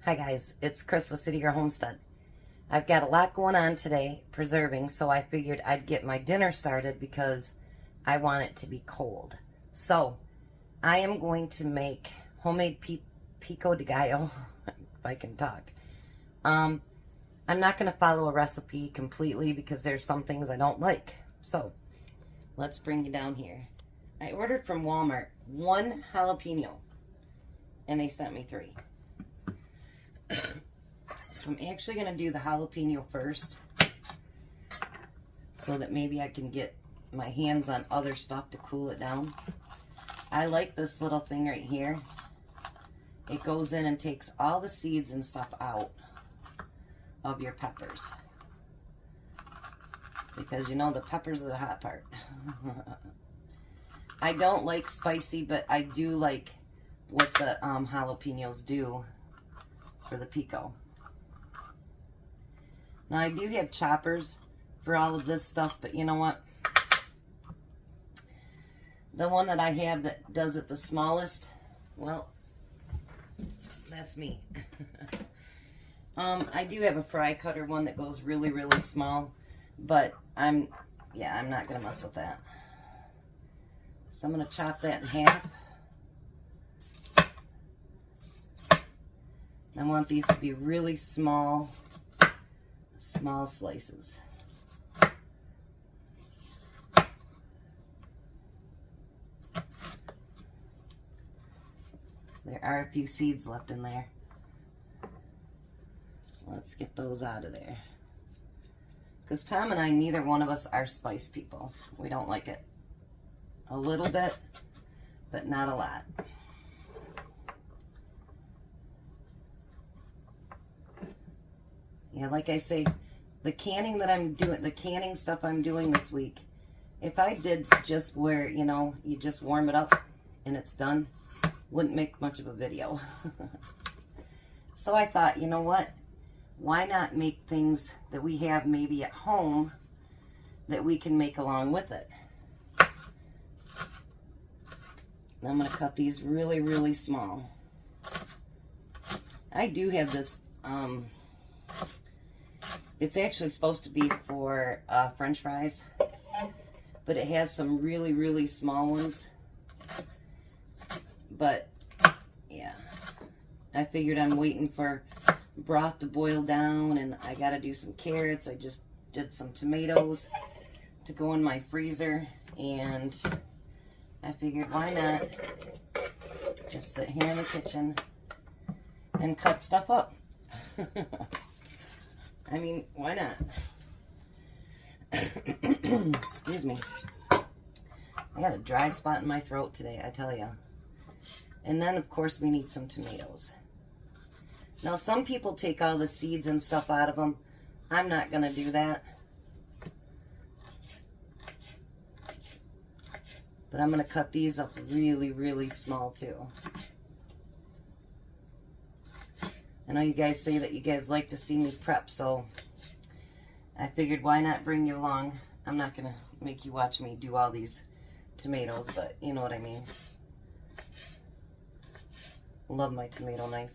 Hi guys, it's Chris with City Girl Homestead. I've got a lot going on today, preserving, so I figured I'd get my dinner started because I want it to be cold. So, I am going to make homemade pico de gallo, if I can talk. I'm not going to follow a recipe completely because there's some things I don't like. So, let's bring you down here. I ordered from Walmart 1 jalapeno, and they sent me 3. So I'm actually going to do the jalapeno first so that maybe I can get my hands on other stuff to cool it down. I like this little thing right here. It goes in and takes all the seeds and stuff out of your peppers. Because you know the peppers are the hot part. I don't like spicy, but I do like what the jalapenos do for the pico. Now I do have choppers for all of this stuff, but you know what? The one that I have that does it the smallest, well, that's me. I do have a fry cutter one that goes really, really small, but I'm not gonna mess with that. So I'm gonna chop that in half. I want these to be really small slices. There are a few seeds left in there. Let's get those out of there. Because Tom and I, neither one of us are spice people. We don't like it. A little bit, but not a lot. Yeah, like I say, the canning that I'm doing, the canning stuff I'm doing this week, if I did just where, you know, you just warm it up and it's done, wouldn't make much of a video. So I thought, you know what? Why not make things that we have maybe at home that we can make along with it? And I'm going to cut these really, really small. I do have this, it's actually supposed to be for French fries, but it has some really, really small ones. But, yeah, I figured I'm waiting for broth to boil down, and I got to do some carrots. I just did some tomatoes to go in my freezer, and I figured why not just sit here in the kitchen and cut stuff up. I mean, why not? Excuse me. I got a dry spot in my throat today, I tell you. And then, of course, we need some tomatoes. Now, some people take all the seeds and stuff out of them. I'm not going to do that. But I'm going to cut these up really, really small, too. I know you guys say that you guys like to see me prep, so I figured why not bring you along. I'm not going to make you watch me do all these tomatoes, but you know what I mean. Love my tomato knife.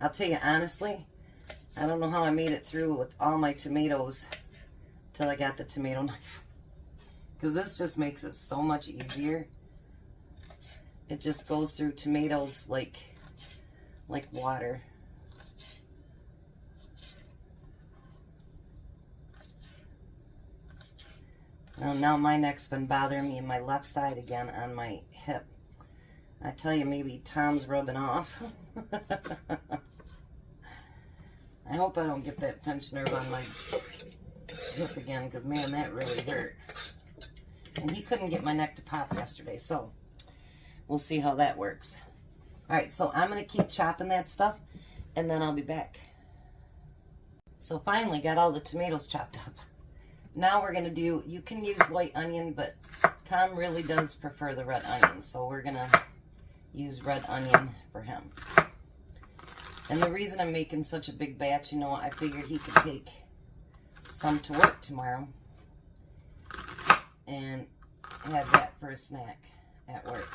I'll tell you honestly, I don't know how I made it through with all my tomatoes till I got the tomato knife. Because this just makes it so much easier. It just goes through tomatoes like water. Now my neck's been bothering me in my left side again on my hip. I tell you, maybe Tom's rubbing off. I hope I don't get that pinched nerve on my hip again, because man, that really hurt. And he couldn't get my neck to pop yesterday, so we'll see how that works. Alright, so I'm going to keep chopping that stuff, and then I'll be back. So finally got all the tomatoes chopped up. Now we're going to do, you can use white onion, but Tom really does prefer the red onion, so we're going to use red onion for him. And the reason I'm making such a big batch, you know, I figured he could take some to work tomorrow and have that for a snack at work.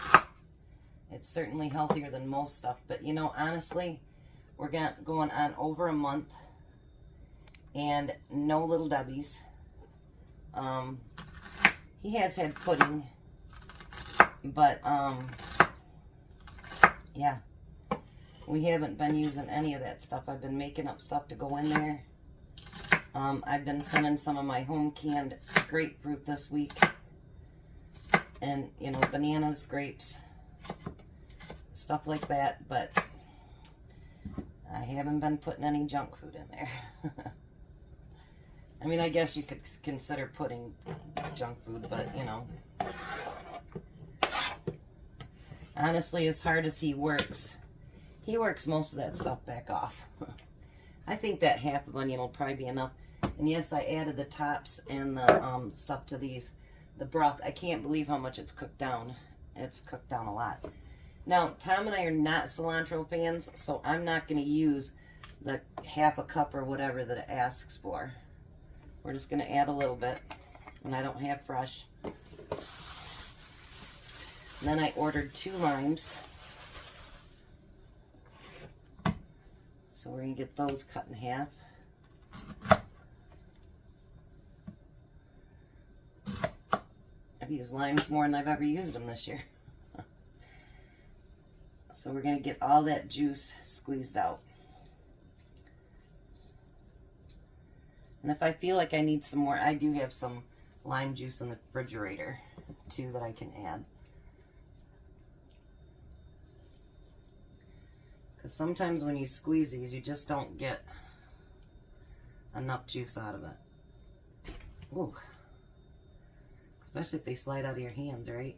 It's certainly healthier than most stuff. But, you know, honestly, we're going on over a month and no Little Debbie's. He has had pudding, but, yeah, we haven't been using any of that stuff. I've been making up stuff to go in there. I've been sending some of my home canned grapefruit this week. And, you know, bananas, grapes, stuff like that. But I haven't been putting any junk food in there. I mean, I guess you could consider putting junk food, but, you know. Honestly, as hard as he works most of that stuff back off. I think that half of onion will probably be enough. And yes, I added the tops and the stuff to these. The broth, I can't believe how much it's cooked down. It's cooked down a lot. Now, Tom and I are not cilantro fans, so I'm not going to use the half a cup or whatever that it asks for. We're just going to add a little bit, and I don't have fresh. And then I ordered 2 limes. So we're going to get those cut in half. I've used limes more than I've ever used them this year. So we're going to get all that juice squeezed out. And if I feel like I need some more, I do have some lime juice in the refrigerator too that I can add. Because sometimes when you squeeze these, you just don't get enough juice out of it. Ooh. Especially if they slide out of your hands, right?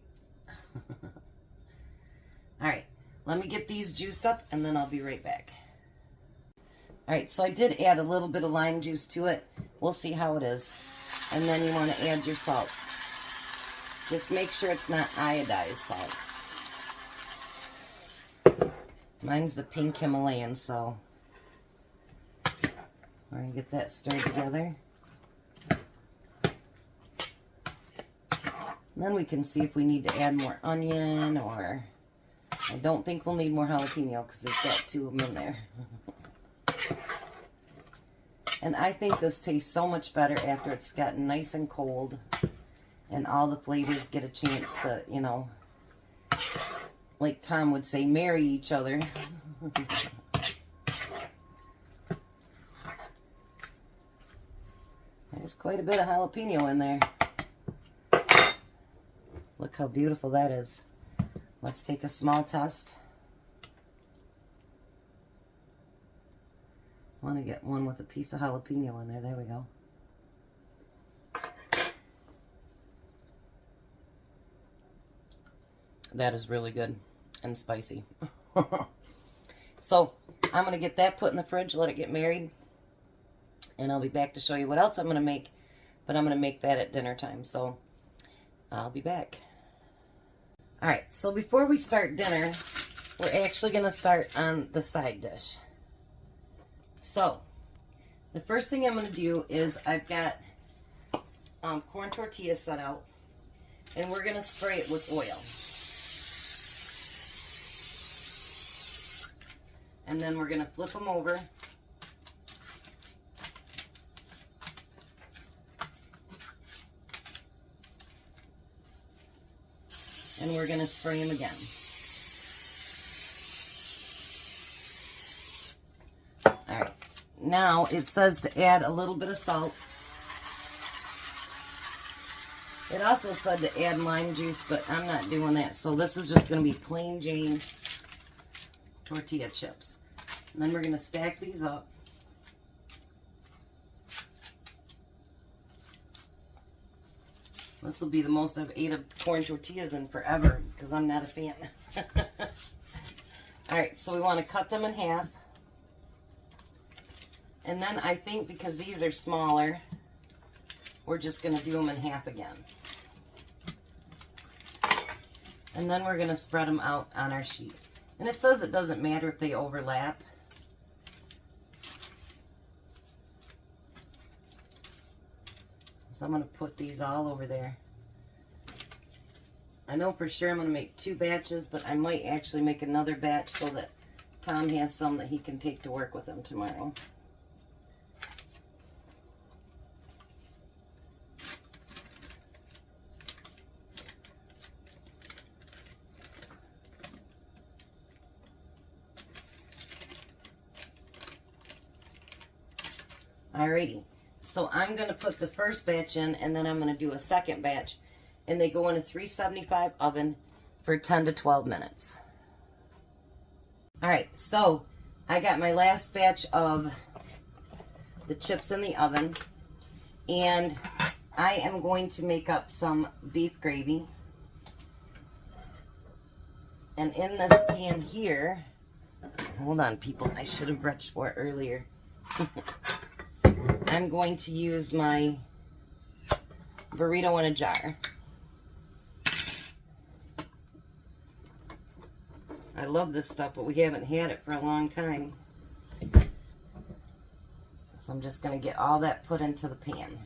Alright, let me get these juiced up and then I'll be right back. Alright, so I did add a little bit of lime juice to it. We'll see how it is. And then you want to add your salt. Just make sure it's not iodized salt. Mine's the pink Himalayan, so we're going to get that stirred together. And then we can see if we need to add more onion, or I don't think we'll need more jalapeno because it's got 2 of them in there. And I think this tastes so much better after it's gotten nice and cold and all the flavors get a chance to, you know, like Tom would say, marry each other. There's quite a bit of jalapeno in there. Look how beautiful that is. Let's take a small test. I want to get one with a piece of jalapeno in there. There we go. That is really good and spicy. So I'm going to get that put in the fridge, let it get married, and I'll be back to show you what else I'm going to make, but I'm going to make that at dinner time, so I'll be back. Alright, so before we start dinner, we're actually going to start on the side dish. So, the first thing I'm going to do is I've got corn tortillas set out, and we're going to spray it with oil. And then we're going to flip them over. And we're going to spray them again. Alright, now it says to add a little bit of salt. It also said to add lime juice, but I'm not doing that. So this is just going to be plain Jane tortilla chips. And then we're going to stack these up. This will be the most I've ate of corn tortillas in forever because I'm not a fan. Alright, so we want to cut them in half. And then I think because these are smaller, we're just going to do them in half again. And then we're going to spread them out on our sheet. And it says it doesn't matter if they overlap. So I'm going to put these all over there. I know for sure I'm going to make 2 batches, but I might actually make another batch so that Tom has some that he can take to work with him tomorrow. Alrighty, so I'm going to put the first batch in, and then I'm going to do a second batch, and they go in a 375 oven for 10 to 12 minutes. Alright, so I got my last batch of the chips in the oven, and I am going to make up some beef gravy. And in this pan here, hold on people, I should have reached for it earlier. I'm going to use my burrito in a jar. I love this stuff, but we haven't had it for a long time. So I'm just going to get all that put into the pan.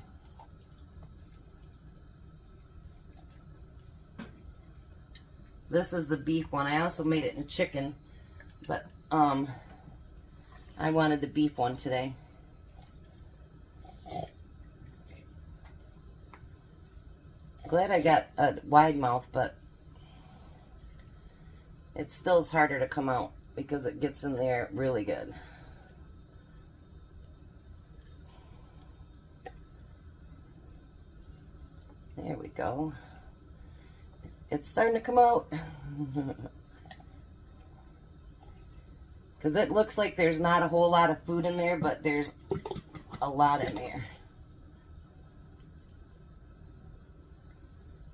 This is the beef one. I also made it in chicken, but I wanted the beef one today. Glad I got a wide mouth, but it still is harder to come out because it gets in there really good. There we go. It's starting to come out. Because it looks like there's not a whole lot of food in there, but there's a lot in there.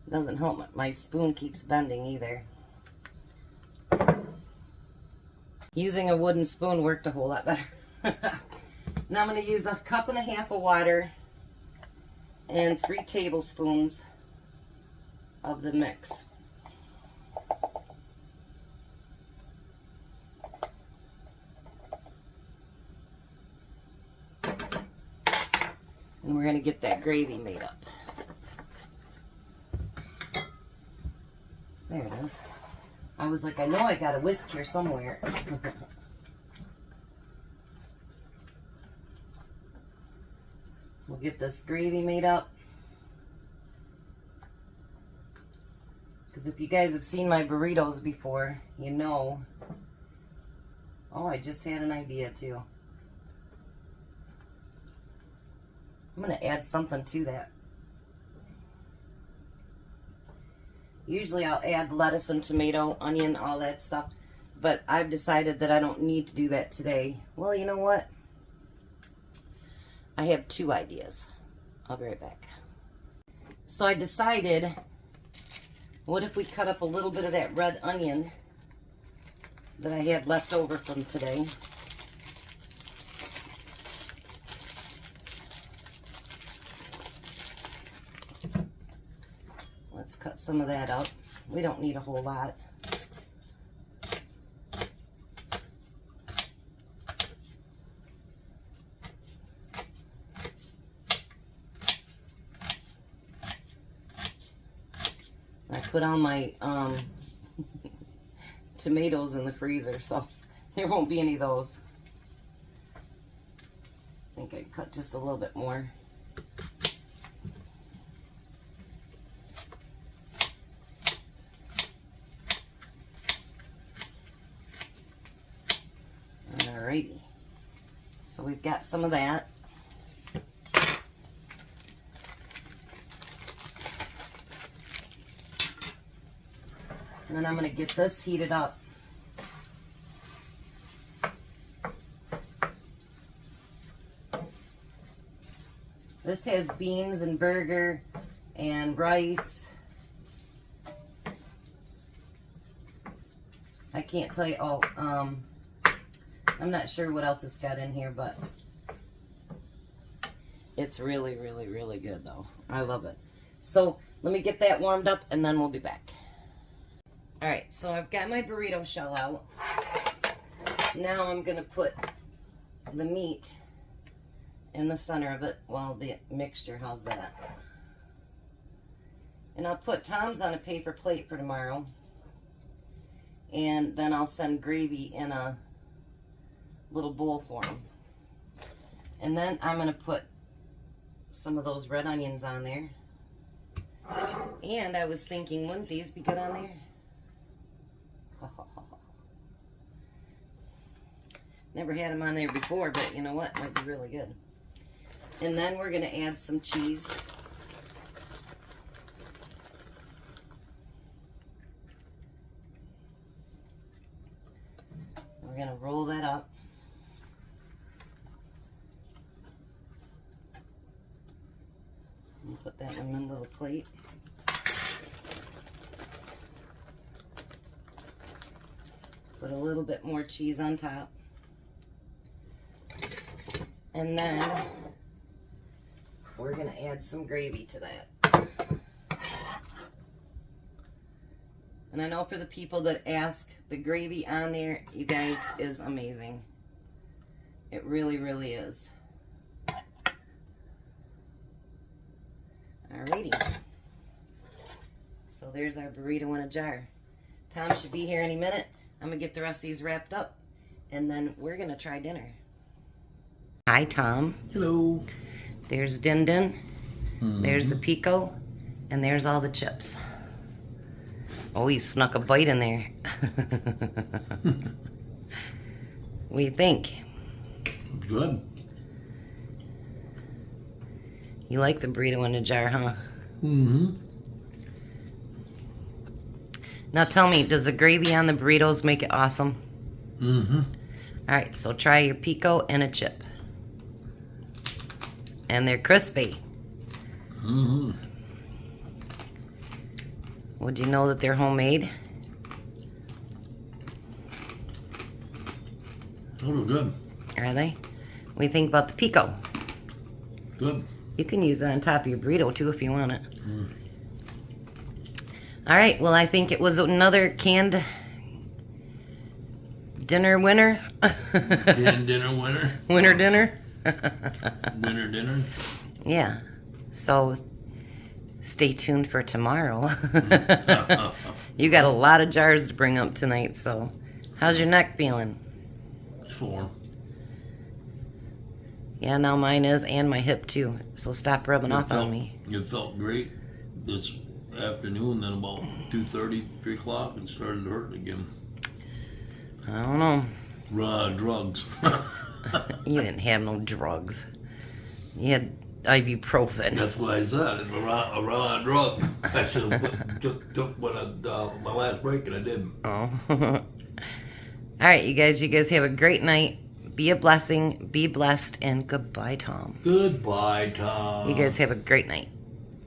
Doesn't help my spoon keeps bending either. Using a wooden spoon worked a whole lot better. Now I'm going to use 1.5 cups of water and 3 tablespoons of the mix. And we're going to get that gravy made up. There it is. I was like, I know I got a whisk here somewhere. We'll get this gravy made up. Because if you guys have seen my burritos before, you know. Oh, I just had an idea too. I'm going to add something to that. Usually I'll add lettuce and tomato, onion, all that stuff. But I've decided that I don't need to do that today. Well, you know what? I have 2 ideas. I'll be right back. So I decided, what if we cut up a little bit of that red onion that I had left over from today. Let's cut some of that up. We don't need a whole lot. I put all my tomatoes in the freezer, so there won't be any of those. I think I cut just a little bit more. Alrighty, so we've got some of that. And then I'm going to get this heated up. This has beans and burger and rice. I can't tell you, I'm not sure what else it's got in here, but it's really, really, really good though. I love it. So let me get that warmed up and then we'll be back. Alright, so I've got my burrito shell out. Now I'm going to put the meat in the center of it. Well, the mixture, how's that? And I'll put Tom's on a paper plate for tomorrow. And then I'll send gravy in a little bowl for him. And then I'm going to put some of those red onions on there. And I was thinking, wouldn't these be good on there? Never had them on there before, but you know what? Might be really good. And then we're going to add some cheese. We're going to roll that up. And put that in a little plate. Put a little bit more cheese on top. And then we're going to add some gravy to that. And I know for the people that ask, the gravy on there, you guys, is amazing. It really, really is. Alrighty. So there's our burrito in a jar. Tom should be here any minute. I'm going to get the rest of these wrapped up. And then we're going to try dinner. Hi, Tom. Hello. There's Din Din. There's the Pico. And there's all the chips. Oh, you snuck a bite in there. What do you think? Good. You like the burrito in a jar, huh? Mm-hmm. Now tell me, does the gravy on the burritos make it awesome? Mm-hmm. All right, so try your Pico and a chip. And they're crispy. Mm-hmm. Would you know that they're homemade? Those are good. Are they? What do you think about the Pico? Good. You can use that on top of your burrito too if you want it. All right, well, I think it was another canned dinner winner. Canned dinner winner. Winter dinner. Winter dinner. Yeah. So stay tuned for tomorrow. You got a lot of jars to bring up tonight, so how's your neck feeling? Sore. Yeah, now mine is, and my hip too. So stop rubbing off on me. It felt great this afternoon, then about 2:30, 3 o'clock, it started hurting again. I don't know. Drugs. You didn't have no drugs. You had ibuprofen. That's what I said. It's a raw drug. I should have took one of my last break, and I didn't. Oh. All right, you guys have a great night. Be a blessing, be blessed, and goodbye, Tom. Goodbye, Tom. You guys have a great night.